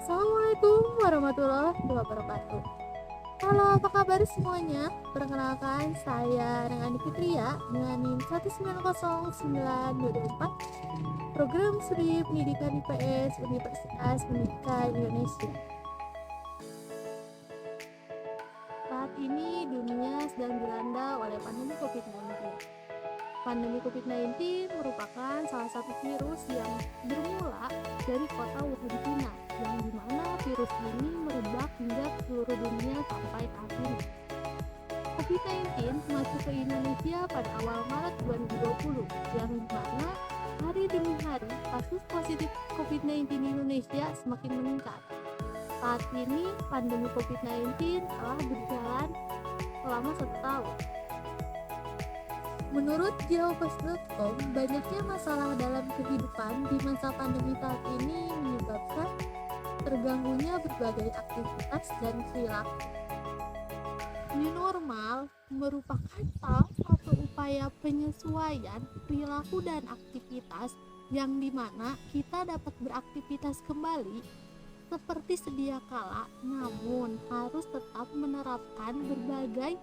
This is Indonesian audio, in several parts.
Assalamualaikum warahmatullahi wabarakatuh. Halo, apa kabar semuanya? Perkenalkan, saya Rengan Fitria dengan NIM 1909224, Program Studi Pendidikan IPS Universitas Pendidikan Indonesia. Saat ini dunia sedang dilanda oleh pandemi COVID-19. Pandemi COVID-19 merupakan salah satu virus yang bermula dari kota Wuhan, China, yang dimana virus ini merebak hingga seluruh dunia sampai saat ini. COVID-19 masuk ke Indonesia pada awal Maret 2020, yang dimana hari demi hari kasus positif COVID-19 di Indonesia semakin meningkat. Saat ini pandemi COVID-19 telah berjalan selama 1 tahun. Menurut geopost.com, banyaknya masalah dalam kehidupan di masa pandemi saat ini menyebabkan terganggunya berbagai aktivitas dan perilaku. New normal merupakan salah satu upaya penyesuaian perilaku dan aktivitas yang dimana kita dapat beraktivitas kembali seperti sedia kala, namun harus tetap menerapkan berbagai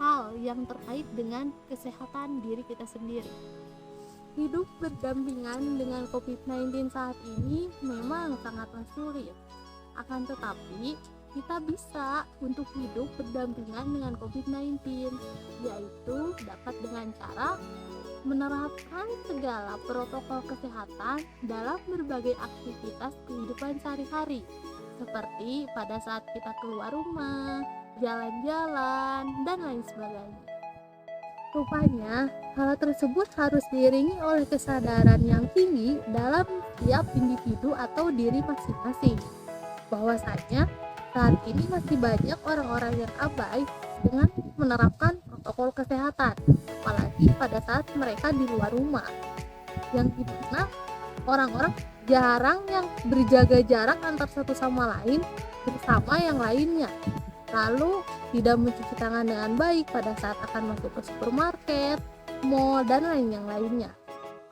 hal yang terkait dengan kesehatan diri kita sendiri. Hidup berdampingan dengan COVID-19 saat ini memang sangatlah sulit. Akan tetapi, kita bisa untuk hidup berdampingan dengan COVID-19, yaitu dapat dengan cara menerapkan segala protokol kesehatan dalam berbagai aktivitas kehidupan sehari-hari, seperti pada saat kita keluar rumah, jalan-jalan, dan lain sebagainya. Rupanya, hal tersebut harus diiringi oleh kesadaran yang tinggi dalam setiap individu atau diri masing-masing. Bahwasanya, saat ini masih banyak orang-orang yang abai dengan menerapkan protokol kesehatan, apalagi pada saat mereka di luar rumah, yang dimana orang-orang jarang yang berjaga jarak antar satu sama lain bersama yang lainnya, lalu tidak mencuci tangan dengan baik pada saat akan masuk ke supermarket, mall, dan lainnya.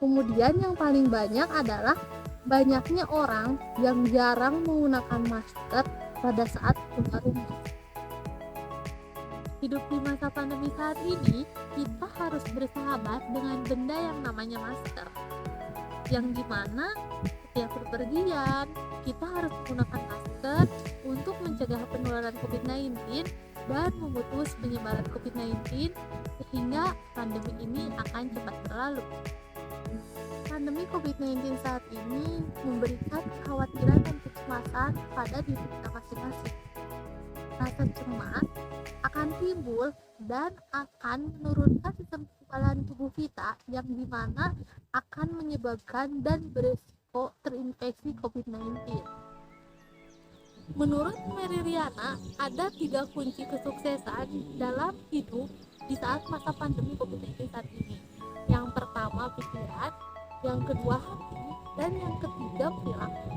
Kemudian yang paling banyak adalah banyaknya orang yang jarang menggunakan masker pada saat keluar rumah. Hidup di masa pandemi saat ini, kita harus bersahabat dengan benda yang namanya masker, yang dimana setiap bepergian kita harus menggunakan masker untuk mencegah penularan COVID-19 dan memutus penyebaran COVID-19 sehingga pandemi ini akan cepat berlalu. Pandemi COVID-19 saat ini memberikan kekhawatiran dan kecemasan pada diri kita masing-masing. Rasa cemas akan timbul dan akan menurunkan sistem kekebalan tubuh kita, yang dimana akan menyebabkan dan beresiko terinfeksi COVID-19. Menurut Mary Riana, ada 3 kunci kesuksesan dalam hidup di saat masa pandemi COVID-19 saat ini. Yang pertama pikiran, yang kedua hati, dan yang ketiga perilaku.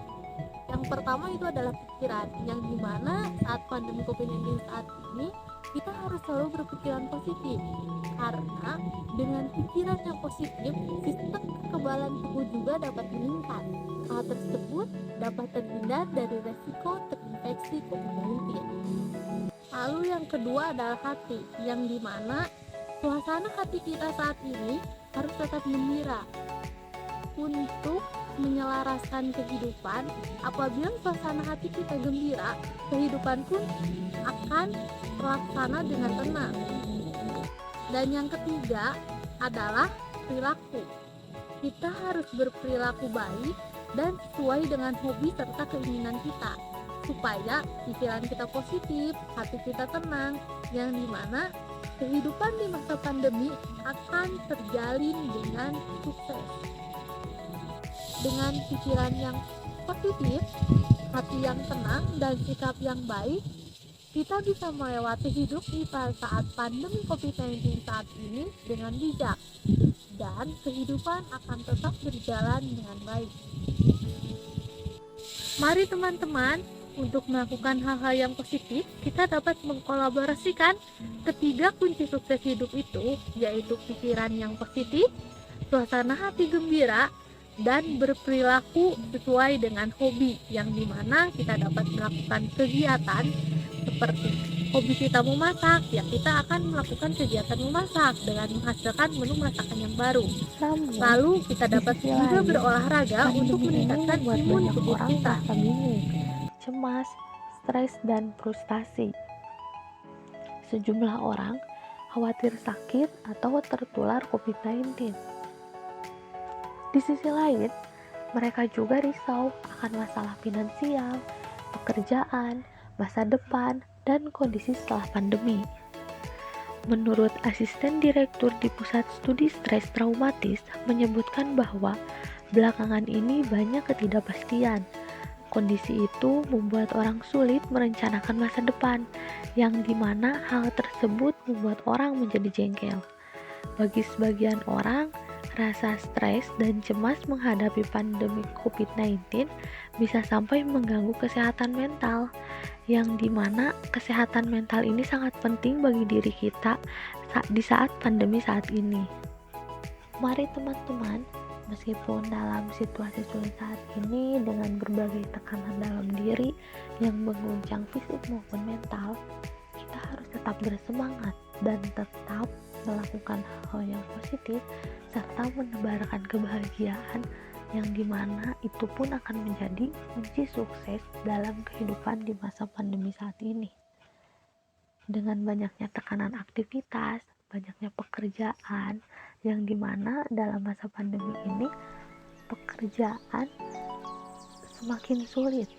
Yang pertama itu adalah pikiran, yang dimana saat pandemi COVID-19 saat ini kita harus selalu berpikiran positif, karena dengan pikiran yang positif, sistem kekebalan tubuh juga dapat meningkat. Hal tersebut dapat terhindar dari resiko terinfeksi COVID-19. Lalu yang kedua adalah hati, yang dimana suasana hati kita saat ini harus tetap gembira untuk menyelaraskan kehidupan. Apabila suasana hati kita gembira, kehidupan pun akan terlaksana dengan tenang. Dan yang ketiga adalah perilaku. Kita harus berperilaku baik dan sesuai dengan hobi serta keinginan kita, supaya pikiran kita positif, hati kita tenang, yang dimana kehidupan di masa pandemi akan terjalin dengan sukses. Dengan pikiran yang positif, hati yang tenang, dan sikap yang baik, kita bisa melewati hidup kita saat pandemi COVID-19 saat ini dengan bijak, dan kehidupan akan tetap berjalan dengan baik. Mari teman-teman, untuk melakukan hal-hal yang positif, kita dapat mengkolaborasikan ketiga kunci sukses hidup itu, yaitu pikiran yang positif, suasana hati gembira, dan berperilaku sesuai dengan hobi, yang dimana kita dapat melakukan kegiatan seperti hobi kita memasak, ya kita akan melakukan kegiatan memasak dengan menghasilkan menu masakan yang baru. Namun, Lalu kita di dapat sisi juga lain, berolahraga untuk pandemi ini meningkatkan membuat imun banyak tubuh orang kita. merasa bingung, cemas, stres, dan frustasi. Sejumlah orang khawatir sakit atau tertular COVID-19. Di sisi lain, mereka juga risau akan masalah finansial, pekerjaan, masa depan, dan kondisi setelah pandemi. Menurut asisten direktur di Pusat Studi Stres Traumatis menyebutkan bahwa belakangan ini banyak ketidakpastian. Kondisi itu membuat orang sulit merencanakan masa depan, yang dimana hal tersebut membuat orang menjadi jengkel. Bagi sebagian orang, rasa stres dan cemas menghadapi pandemi COVID-19 bisa sampai mengganggu kesehatan mental, yang dimana kesehatan mental ini sangat penting bagi diri kita di saat pandemi saat ini. Mari teman-teman, meskipun dalam situasi sulit saat ini dengan berbagai tekanan dalam diri yang mengguncang fisik maupun mental, kita harus tetap bersemangat dan tetap melakukan hal yang positif serta menebarkan kebahagiaan, yang dimana itu pun akan menjadi kunci sukses dalam kehidupan di masa pandemi saat ini. Dengan banyaknya tekanan aktivitas, banyaknya pekerjaan, yang dimana dalam masa pandemi ini pekerjaan semakin sulit.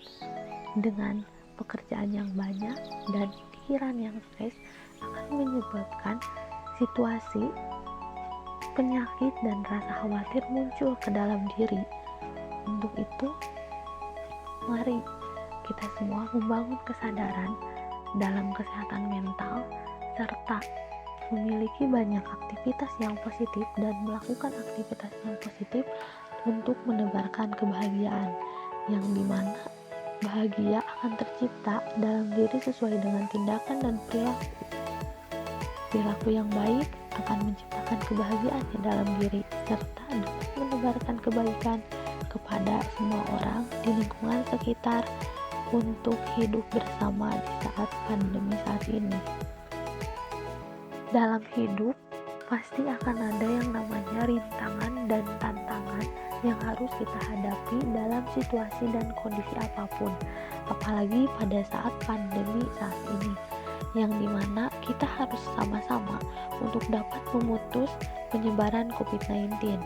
Dengan pekerjaan yang banyak dan pikiran yang stres akan menyebabkan situasi penyakit dan rasa khawatir muncul ke dalam diri. Untuk itu, mari kita semua membangun kesadaran dalam kesehatan mental serta memiliki banyak aktivitas yang positif dan melakukan aktivitas yang positif untuk menebarkan kebahagiaan, yang dimana bahagia akan tercipta dalam diri sesuai dengan tindakan dan perilaku. Perilaku yang baik akan menciptakan kebahagiaan di dalam diri serta dapat menebarkan kebaikan kepada semua orang di lingkungan sekitar untuk hidup bersama di saat pandemi saat ini. Dalam hidup pasti akan ada yang namanya rintangan dan tantangan yang harus kita hadapi dalam situasi dan kondisi apapun, apalagi pada saat pandemi saat ini, yang dimana kita harus sama-sama untuk dapat memutus penyebaran COVID-19.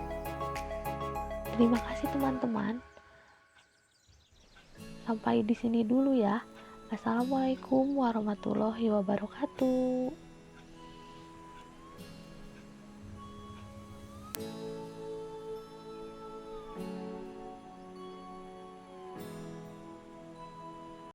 Terima kasih teman-teman. Sampai di sini dulu ya. Assalamualaikum warahmatullahi wabarakatuh.